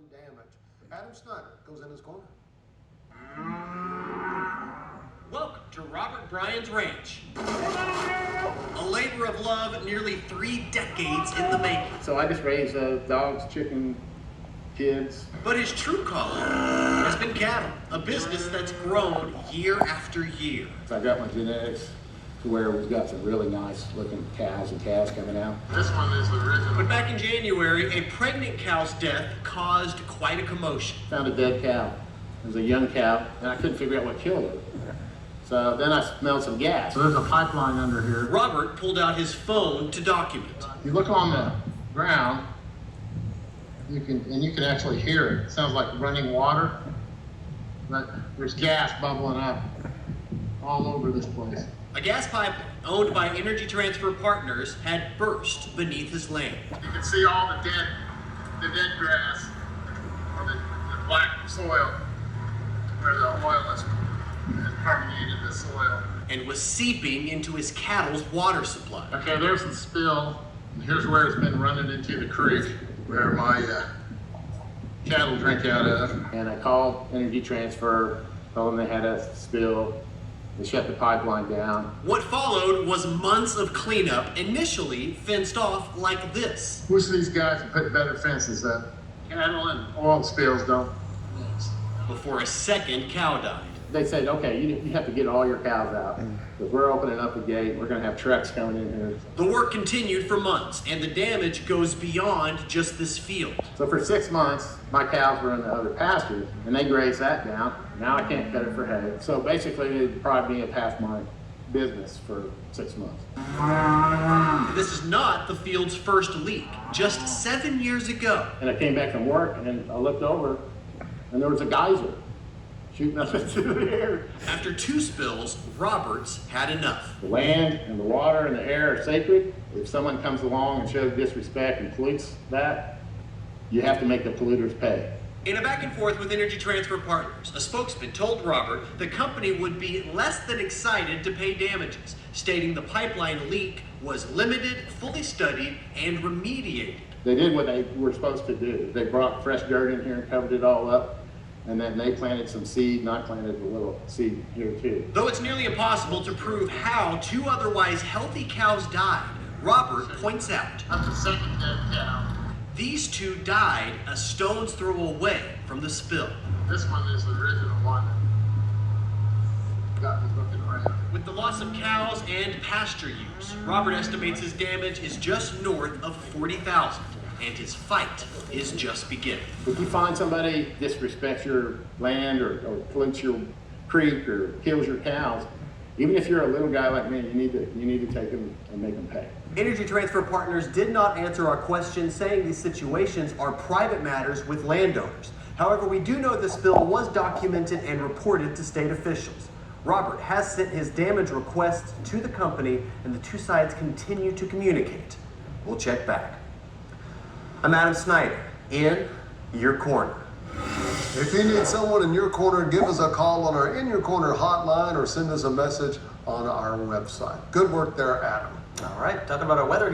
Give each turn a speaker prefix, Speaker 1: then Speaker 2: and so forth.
Speaker 1: and damage. Adam Snyder goes in his corner.
Speaker 2: Welcome to Robert Bryan's ranch. A labor of love nearly 3 decades in the making.
Speaker 3: So I just raise dogs, chicken, kids.
Speaker 2: But his true calling has been cattle, a business that's grown year after year.
Speaker 3: So I got my genetics to where we've got some really nice looking cows and calves coming out.
Speaker 4: This one is the original.
Speaker 2: But back in January, a pregnant cow's death caused quite a commotion.
Speaker 3: Found a dead cow. It was a young cow, and I couldn't figure out what killed it. So then I smelled some gas.
Speaker 4: So there's a pipeline under here.
Speaker 2: Robert pulled out his phone to document.
Speaker 4: You look on the ground, you can actually hear it. It sounds like running water, but there's gas bubbling up all over this place.
Speaker 2: A gas pipe owned by Energy Transfer Partners had burst beneath his land.
Speaker 4: You can see all the dead grass, or the black soil, where the oil has permeated the soil.
Speaker 2: And was seeping into his cattle's water supply.
Speaker 4: Okay, there's the spill, and here's where it's been running into the creek, where my cattle drink out of.
Speaker 3: And I called Energy Transfer, told them they had a spill. They shut the pipeline down.
Speaker 2: What followed was months of cleanup, initially fenced off like this.
Speaker 4: Wish these guys would put better fences up. Cattle and oil spills don't mix.
Speaker 2: Before a second cow died.
Speaker 3: They said, okay, you have to get all your cows out, because we're opening up the gate. We're going to have trucks coming in here.
Speaker 2: The work continued for months, and the damage goes beyond just this field.
Speaker 3: So for 6 months, my cows were in the other pastures, and they grazed that down. Now I can't cut it for hay. So basically, it'd probably be past my business for 6 months.
Speaker 2: This is not the field's first leak. Just 7 years ago.
Speaker 3: And I came back from work, and I looked over, and there was a geyser shooting up into the air.
Speaker 2: After 2 spills, Roberts had enough.
Speaker 3: The land and the water and the air are sacred. If someone comes along and shows disrespect and pollutes that, you have to make the polluters pay.
Speaker 2: In a back and forth with Energy Transfer Partners, a spokesman told Robert the company would be less than excited to pay damages, stating the pipeline leak was limited, fully studied, and remediated.
Speaker 3: They did what they were supposed to do. They brought fresh dirt in here and covered it all up, and then they planted some seed, and I planted a little seed here too.
Speaker 2: Though it's nearly impossible to prove how 2 otherwise healthy cows died, Robert points out
Speaker 4: That's the second dead cow.
Speaker 2: these 2 died a stone's throw away from the spill.
Speaker 4: This one is the original one. Got me looking around.
Speaker 2: With the loss of cows and pasture use, Robert estimates his damage is just north of $40,000, and his fight is just beginning.
Speaker 3: If you find somebody disrespects your land or pollutes your creek or kills your cows, even if you're a little guy like me, you need to take them and make them pay.
Speaker 5: Energy Transfer Partners did not answer our question, saying these situations are private matters with landowners. However, we do know the spill was documented and reported to state officials. Robert has sent his damage request to the company, and the 2 sides continue to communicate. We'll check back. I'm Adam Snyder, in your corner.
Speaker 1: If you need someone in your corner, give us a call on our In Your Corner hotline or send us a message on our website. Good work there, Adam.
Speaker 5: All right, talking about our weather here.